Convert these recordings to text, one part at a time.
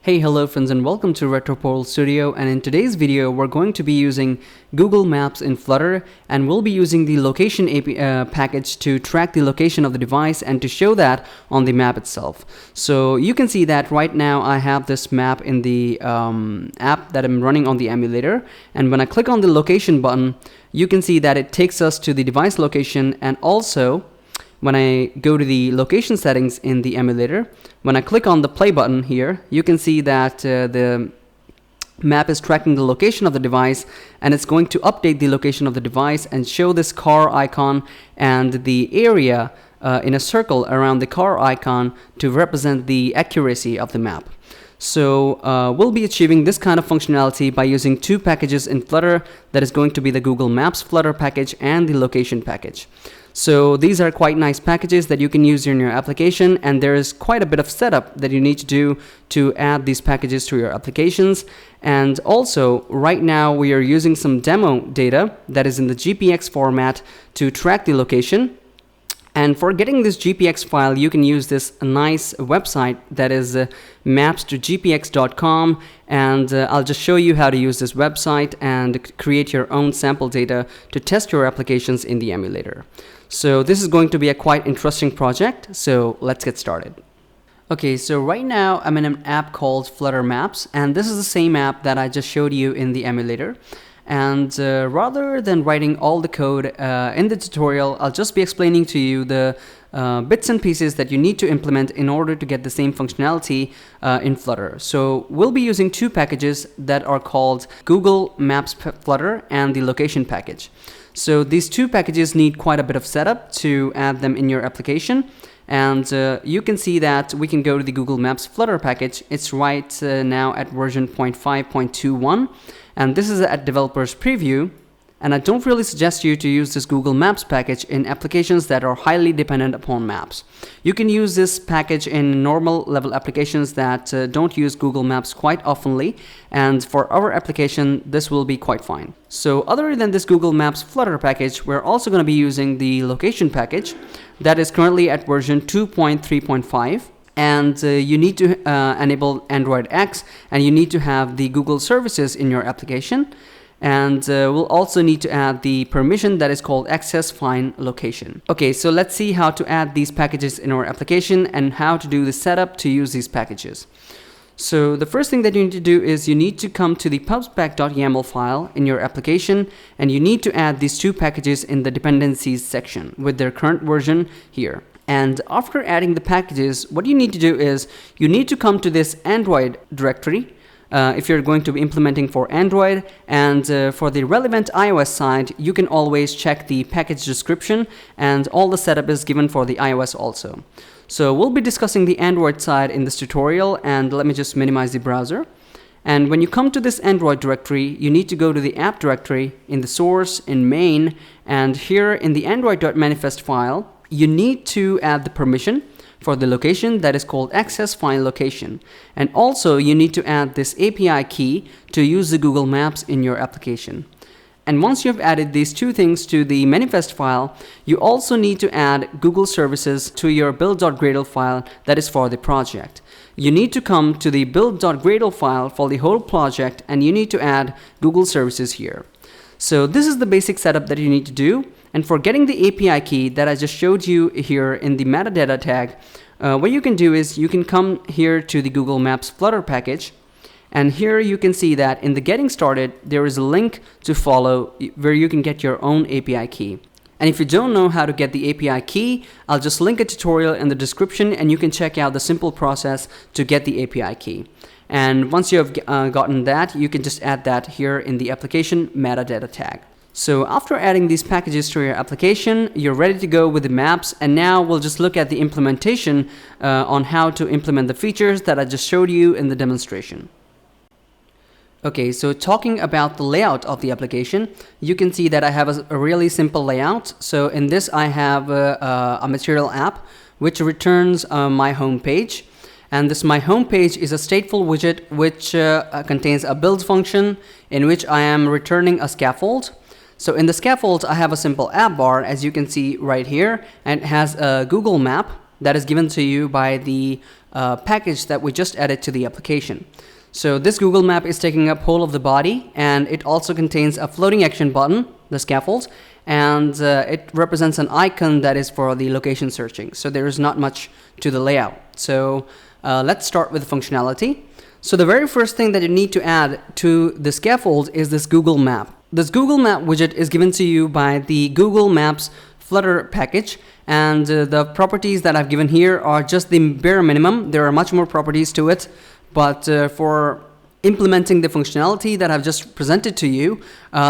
Hey, hello friends, and welcome to Retro Studio. And in today's video we're going to be using Google Maps in Flutter, and we'll be using the location package to track the location of the device and to show that on the map itself. So you can see that right now I have this map in the app that I'm running on the emulator, and when I click on the location button you can see that it takes us to the device location. And also when I go to the location settings in the emulator, when I click on the play button here, you can see that the map is tracking the location of the device, and it's going to update the location of the device and show this car icon and the area in a circle around the car icon to represent the accuracy of the map. So we'll be achieving this kind of functionality by using two packages in Flutter. That is going to be the Google Maps Flutter package and the location package. So these are quite nice packages that you can use in your application, and there is quite a bit of setup that you need to do to add these packages to your applications. And also right now we are using some demo data that is in the GPX format to track the location. And for getting this GPX file, you can use this nice website that is maps.gpx.com, and I'll just show you how to use this website and create your own sample data to test your applications in the emulator. So this is going to be a quite interesting project, so let's get started. Okay, so right now I'm in an app called Flutter Maps, and this is the same app that I just showed you in the emulator. And rather than writing all the code in the tutorial, I'll just be explaining to you the bits and pieces that you need to implement in order to get the same functionality in Flutter. So we'll be using two packages that are called Google Maps Flutter and the location package. So these two packages need quite a bit of setup to add them in your application. And you can see that we can go to the Google Maps Flutter package. It's right now at version 0.5.21, and this is at developers preview. And I don't really suggest you to use this Google Maps package in applications that are highly dependent upon maps. You can use this package in normal level applications that don't use Google Maps quite oftenly, and for our application this will be quite fine. So other than this Google Maps Flutter package, we're also going to be using the location package that is currently at version 2.3.5. And you need to enable Android X, and you need to have the Google services in your application. And we'll also need to add the permission that is called access find location. Okay, so let's see how to add these packages in our application and how to do the setup to use these packages. So the first thing that you need to do is you need to come to the pubspec.yaml file in your application, and you need to add these two packages in the dependencies section with their current version here. And after adding the packages, what you need to do is you need to come to this Android directory if you're going to be implementing for Android, and for the relevant iOS side you can always check the package description, and all the setup is given for the iOS also. So we'll be discussing the Android side in this tutorial, and let me just minimize the browser. And when you come to this Android directory, you need to go to the app directory in the source in main, and here in the android.manifest file you need to add the permission for the location that is called access find location. And also you need to add this API key to use the Google Maps in your application. And once you've added these two things to the manifest file, you also need to add Google services to your build.gradle file that is for the project. You need to come to the build.gradle file for the whole project, and you need to add Google services here. So this is the basic setup that you need to do. And for getting the API key that I just showed you here in the metadata tag, what you can do is you can come here to the Google Maps Flutter package, and here you can see that in the getting started there is a link to follow where you can get your own API key. And if you don't know how to get the API key, I'll just link a tutorial in the description, and you can check out the simple process to get the API key. And once you have gotten that, you can just add that here in the application metadata tag. So after adding these packages to your application, you're ready to go with the maps, and now we'll just look at the implementation on how to implement the features that I just showed you in the demonstration. Okay, so talking about the layout of the application, you can see that I have a really simple layout. So in this I have a material app which returns my home page. And this my home page is a stateful widget which contains a build function in which I am returning a scaffold. So in the scaffold I have a simple app bar, as you can see right here, and it has a Google map that is given to you by the package that we just added to the application. So this Google map is taking up whole of the body, and it also contains a floating action button, the scaffold, and it represents an icon that is for the location searching. So there is not much to the layout. So let's start with functionality. So the very first thing that you need to add to the scaffold is this Google map. This Google map widget is given to you by the Google Maps Flutter package, and the properties that I've given here are just the bare minimum. There are much more properties to it, but for implementing the functionality that I've just presented to you,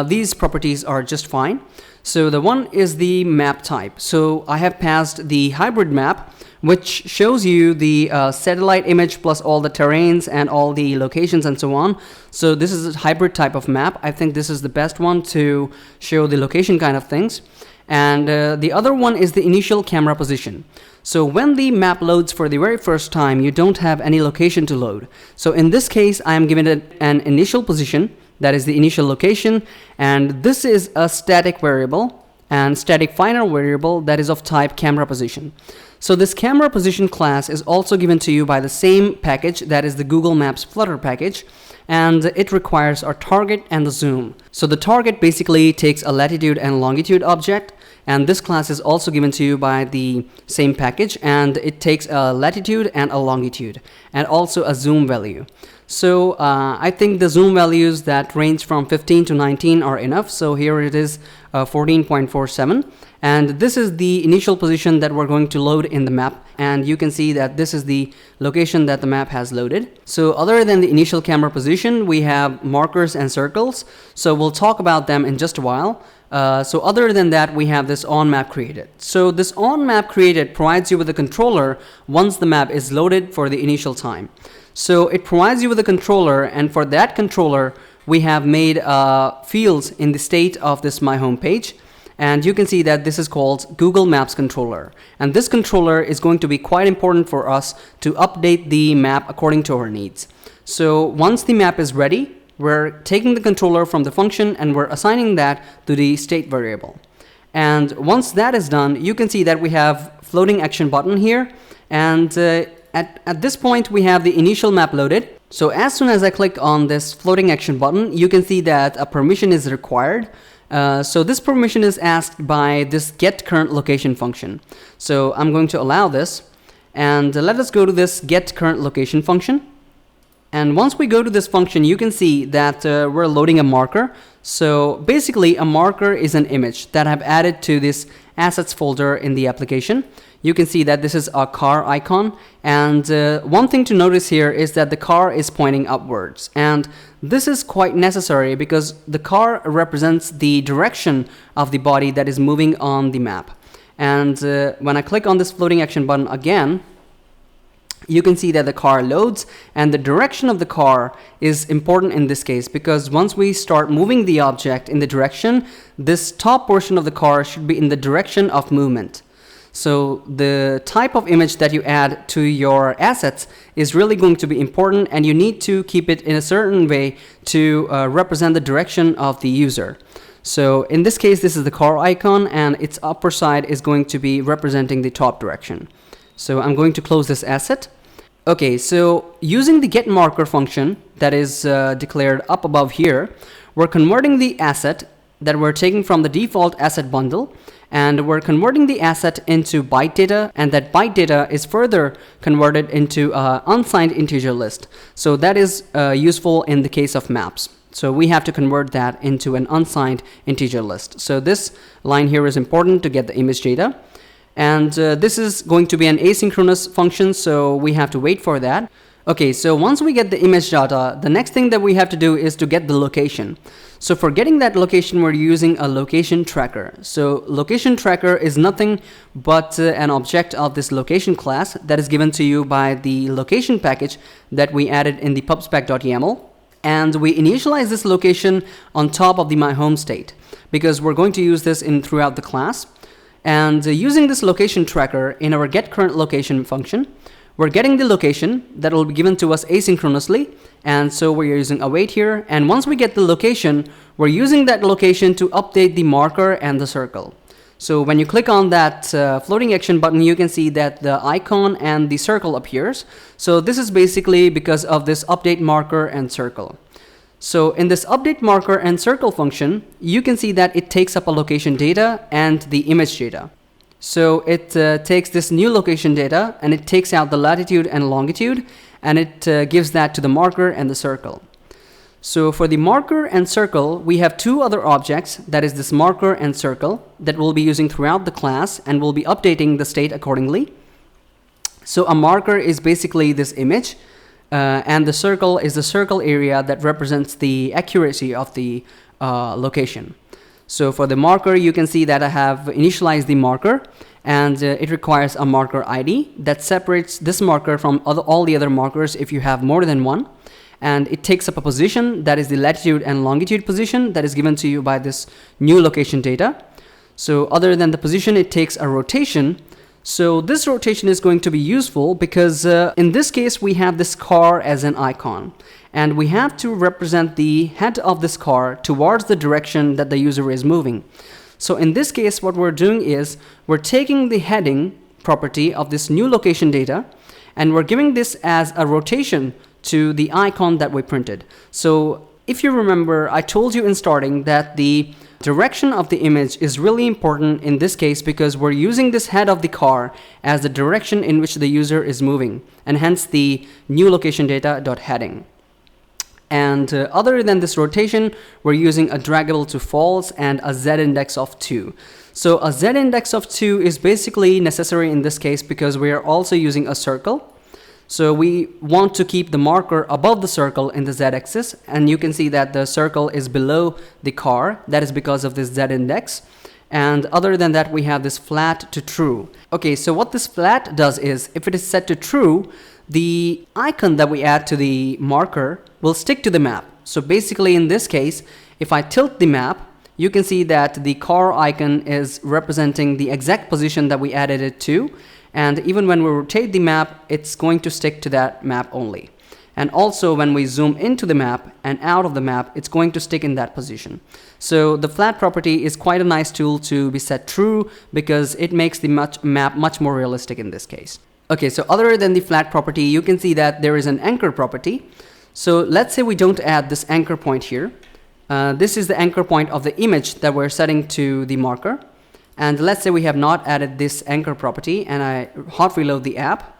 these properties are just fine. So the one is the map type. So I have passed the hybrid map, which shows you the satellite image plus all the terrains and all the locations and so on. So this is a hybrid type of map. I think this is the best one to show the location kind of things. And the other one is the initial camera position. So when the map loads for the very first time, you don't have any location to load. So in this case, I am given an initial position, that is the initial location, and this is a static variable and static final variable that is of type camera position. So this camera position class is also given to you by the same package, that is the Google Maps Flutter package, and it requires our target and the zoom. So the target basically takes a latitude and longitude object, and this class is also given to you by the same package, and it takes a latitude and a longitude and also a zoom value. So I think the zoom values that range from 15 to 19 are enough. So here it is 14.47, and this is the initial position that we're going to load in the map, and you can see that this is the location that the map has loaded. So other than the initial camera position, we have markers and circles, so we'll talk about them in just a while. So other than that, we have this on map created. So this on map created provides you with a controller once the map is loaded for the initial time. So it provides you with a controller, and for that controller we have made fields in the state of this My Home page, and you can see that this is called Google Maps controller, and this controller is going to be quite important for us to update the map according to our needs. So once the map is ready, we're taking the controller from the function and we're assigning that to the state variable. And once that is done, you can see that we have floating action button here, and at this point we have the initial map loaded. So as soon as I click on this floating action button, you can see that a permission is required. So this permission is asked by this get current location function. So I'm going to allow this, and let us go to this get current location function. And once we go to this function, you can see that we're loading a marker. So basically a marker is an image that I've added to this assets folder in the application. You can see that this is a car icon, and one thing to notice here is that the car is pointing upwards, and this is quite necessary because the car represents the direction of the body that is moving on the map. And when I click on this floating action button again, you can see that the car loads, and the direction of the car is important in this case because once we start moving the object in the direction, this top portion of the car should be in the direction of movement. So the type of image that you add to your assets is really going to be important, and you need to keep it in a certain way to represent the direction of the user. So in this case, this is the car icon, and its upper side is going to be representing the top direction. So I'm going to close this asset. Okay, so using the get marker function that is declared up above here, we're converting the asset that we're taking from the default asset bundle, and we're converting the asset into byte data, and that byte data is further converted into an unsigned integer list. So that is useful in the case of maps. So we have to convert that into an unsigned integer list. So this line here is important to get the image data. And this is going to be an asynchronous function, so we have to wait for that. Okay, so once we get the image data, the next thing that we have to do is to get the location. So for getting that location, we're using a location tracker. So location tracker is nothing but an object of this location class that is given to you by the location package that we added in the pubspec.yaml. And we initialize this location on top of the my home state because we're going to use this throughout the class. And using this location tracker in our get current location function, we're getting the location that will be given to us asynchronously, and so we're using await here, and once we get the location, we're using that location to update the marker and the circle. So when you click on that floating action button, you can see that the icon and the circle appears. So this is basically because of this update marker and circle. So in this update marker and circle function, you can see that it takes up a location data and the image data. So it takes this new location data and it takes out the latitude and longitude, and it gives that to the marker and the circle. So for the marker and circle, we have two other objects, that is this marker and circle, that we'll be using throughout the class, and we'll be updating the state accordingly. So a marker is basically this image, and the circle is the circle area that represents the accuracy of the location. So for the marker, you can see that I have initialized the marker, and it requires a marker ID that separates this marker from all the other markers if you have more than one. And it takes up a position, that is the latitude and longitude position that is given to you by this new location data. So other than the position, it takes a rotation. So this rotation is going to be useful because in this case, we have this car as an icon, and we have to represent the head of this car towards the direction that the user is moving. So in this case, what we're doing is we're taking the heading property of this new location data, and we're giving this as a rotation to the icon that we printed. So if you remember, I told you in starting that the direction of the image is really important in this case because we're using this head of the car as the direction in which the user is moving, and hence the new location data.heading. And other than this rotation, we're using a draggable to false and a z-index of 2. So a z-index of 2 is basically necessary in this case because we are also using a circle. So we want to keep the marker above the circle in the z-axis, and you can see that the circle is below the car. That is because of this z-index. And other than that, we have this flat to true. Okay, so what this flat does is, if it is set to true, the icon that we add to the marker will stick to the map. So basically in this case, if I tilt the map, you can see that the car icon is representing the exact position that we added it to. And even when we rotate the map, it's going to stick to that map only. And also when we zoom into the map and out of the map, it's going to stick in that position. So the flat property is quite a nice tool to be set true because it makes the map much more realistic in this case. Okay, so other than the flat property, you can see that there is an anchor property. So let's say we don't add this anchor point here. This is the anchor point of the image that we're setting to the marker. And let's say we have not added this anchor property, and I hot reload the app,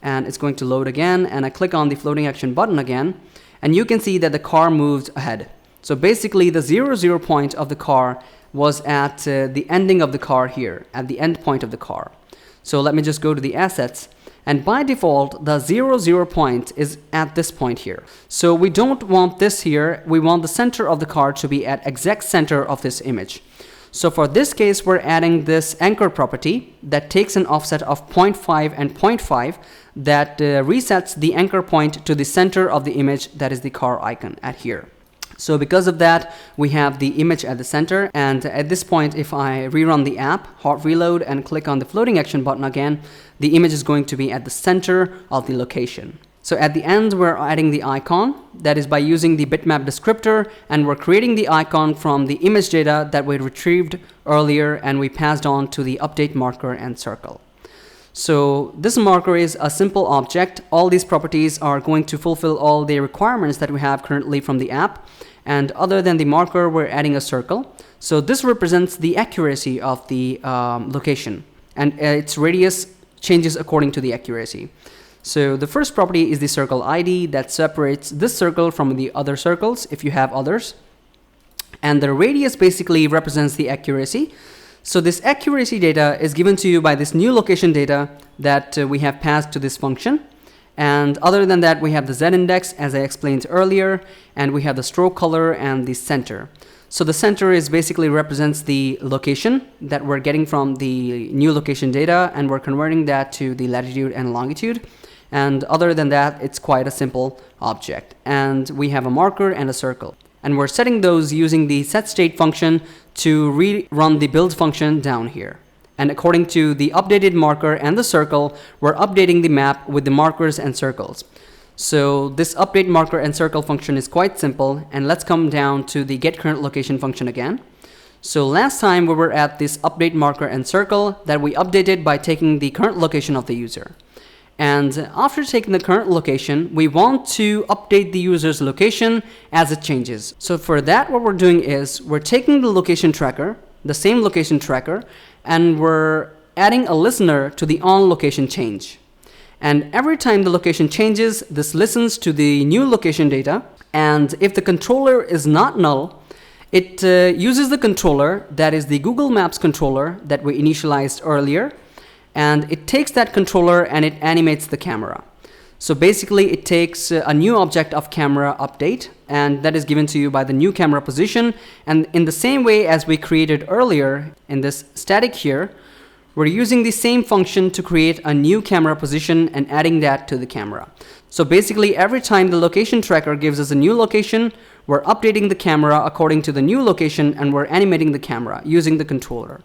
and it's going to load again, and I click on the floating action button again, and you can see that the car moved ahead. So basically the 0, point of the car was at the ending of the car here, at the end point of the car. So let me just go to the assets, and by default the 0, point is at this point here. So we don't want this here, we want the center of the car to be at exact center of this image. So for this case, we're adding this anchor property that takes an offset of 0.5 and 0.5 that resets the anchor point to the center of the image, that is the car icon at here. So because of that, we have the image at the center, and at this point, if I rerun the app, hot reload, and click on the floating action button again, the image is going to be at the center of the location. So at the end, we're adding the icon, that is by using the bitmap descriptor, and we're creating the icon from the image data that we retrieved earlier and we passed on to the update marker and circle. So this marker is a simple object. All these properties are going to fulfill all the requirements that we have currently from the app. And other than the marker, we're adding a circle. So this represents the accuracy of the location, and its radius changes according to the accuracy. So the first property is the circle ID that separates this circle from the other circles if you have others. And the radius basically represents the accuracy. So this accuracy data is given to you by this new location data that we have passed to this function. And other than that, we have the z-index as I explained earlier, and we have the stroke color and the center. So the center is basically represents the location that we're getting from the new location data, and we're converting that to the latitude and longitude. And other than that, it's quite a simple object. And we have a marker and a circle. And we're setting those using the setState function to rerun the build function down here. And according to the updated marker and the circle, we're updating the map with the markers and circles. So this update marker and circle function is quite simple. And let's come down to the getCurrentLocation function again. So last time we were at this update marker and circle that we updated by taking the current location of the user. And after taking the current location, we want to update the user's location as it changes. So for that, what we're doing is we're taking the location tracker, the same location tracker, and we're adding a listener to the on location change. And every time the location changes, this listens to the new location data. And if the controller is not null, it uses the controller, that is the Google Maps controller that we initialized earlier. And it takes that controller and it animates the camera. So basically it takes a new object of camera update, and that is given to you by the new camera position. And in the same way as we created earlier in this static here, we're using the same function to create a new camera position and adding that to the camera. So basically every time the location tracker gives us a new location, we're updating the camera according to the new location and we're animating the camera using the controller.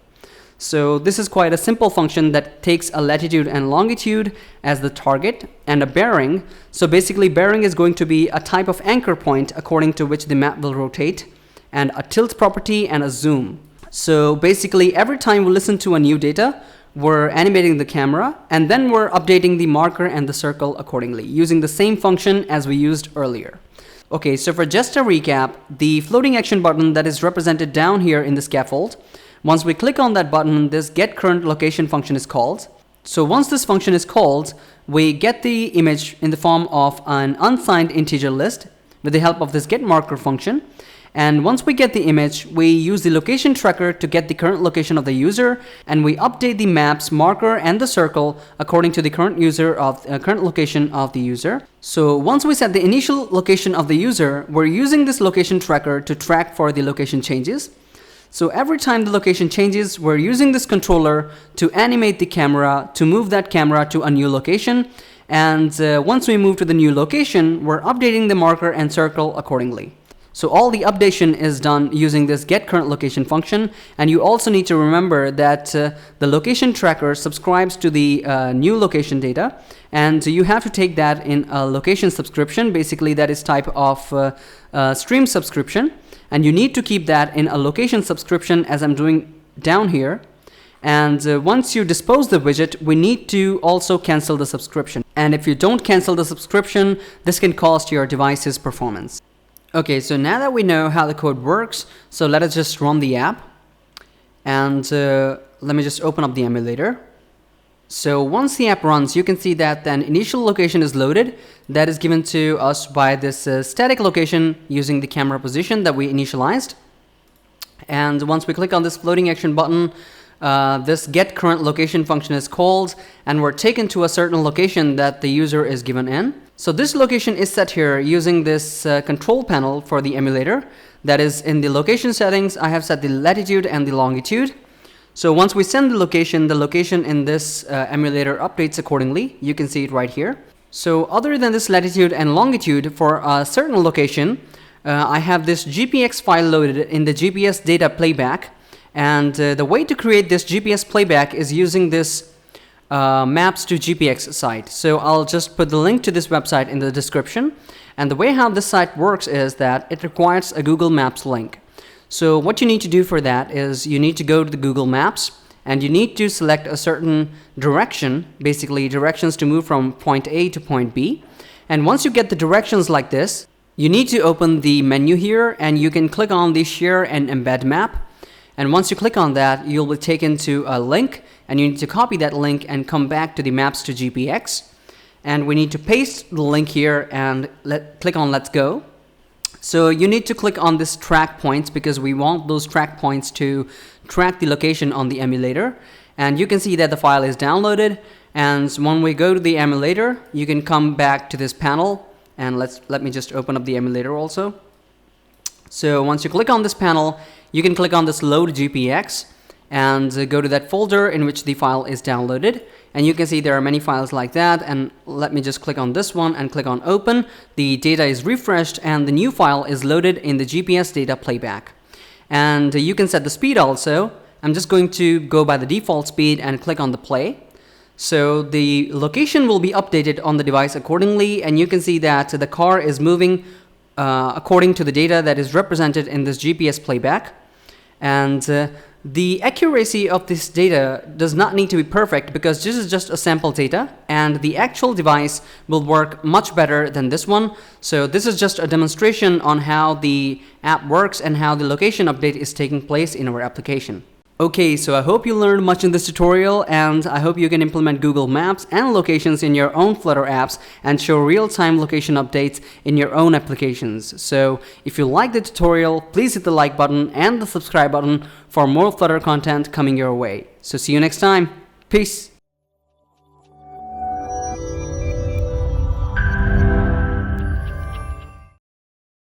So this is quite a simple function that takes a latitude and longitude as the target and a bearing. So basically bearing is going to be a type of anchor point according to which the map will rotate, and a tilt property and a zoom. So basically every time we listen to a new data, we're animating the camera and then we're updating the marker and the circle accordingly using the same function as we used earlier. Okay, so for just a recap, the floating action button that is represented down here in the scaffold, once we click on that button, this get current location function is called. So once this function is called, we get the image in the form of an unsigned integer list with the help of this get marker function. And once we get the image, we use the location tracker to get the current location of the user, and we update the maps, marker, and the circle according to the current location of the user. So once we set the initial location of the user, we're using this location tracker to track for the location changes. So every time the location changes, we're using this controller to animate the camera to move that camera to a new location. And once we move to the new location, we're updating the marker and circle accordingly. So all the updation is done using this get current location function. And you also need to remember that the location tracker subscribes to the new location data, and you have to take that in a location subscription. Basically that is type of stream subscription, and you need to keep that in a location subscription as I'm doing down here. And once you dispose the widget, we need to also cancel the subscription. And if you don't cancel the subscription, this can cost your device's performance. Okay, so now that we know how the code works, so let us just run the app. And let me just open up the emulator. So once the app runs, you can see that an initial location is loaded. That is given to us by this static location using the camera position that we initialized. And once we click on this floating action button, this get current location function is called, and we're taken to a certain location that the user is given in. So this location is set here using this control panel for the emulator. That is, in the location settings, I have set the latitude and the longitude. So once we send the location in this emulator updates accordingly. You can see it right here. So other than this latitude and longitude for a certain location, I have this GPX file loaded in the GPS data playback. And the way to create this GPS playback is using this Maps to GPX site. So I'll just put the link to this website in the description. And the way how this site works is that it requires a Google Maps link. So what you need to do for that is you need to go to the Google Maps and you need to select a certain direction, basically directions to move from point A to point B. And once you get the directions like this, you need to open the menu here and you can click on the share and embed map. And once you click on that, you'll be taken to a link, and you need to copy that link and come back to the Maps to GPX. And we need to paste the link here and click on Let's Go. So you need to click on this track points because we want those track points to track the location on the emulator. And you can see that the file is downloaded. And when we go to the emulator, you can come back to this panel. And let me just open up the emulator also. So once you click on this panel, you can click on this load GPX and go to that folder in which the file is downloaded. And you can see there are many files like that. And let me just click on this one and click on open. The data is refreshed and the new file is loaded in the GPS data playback. And you can set the speed also. I'm just going to go by the default speed and click on the play. So the location will be updated on the device accordingly. And you can see that the car is moving according to the data that is represented in this GPS playback. And the accuracy of this data does not need to be perfect because this is just a sample data and the actual device will work much better than this one. So this is just a demonstration on how the app works and how the location update is taking place in our application. Okay, so I hope you learned much in this tutorial, and I hope you can implement Google Maps and locations in your own Flutter apps and show real-time location updates in your own applications. So if you like the tutorial, please hit the like button and the subscribe button for more Flutter content coming your way. So see you next time. Peace.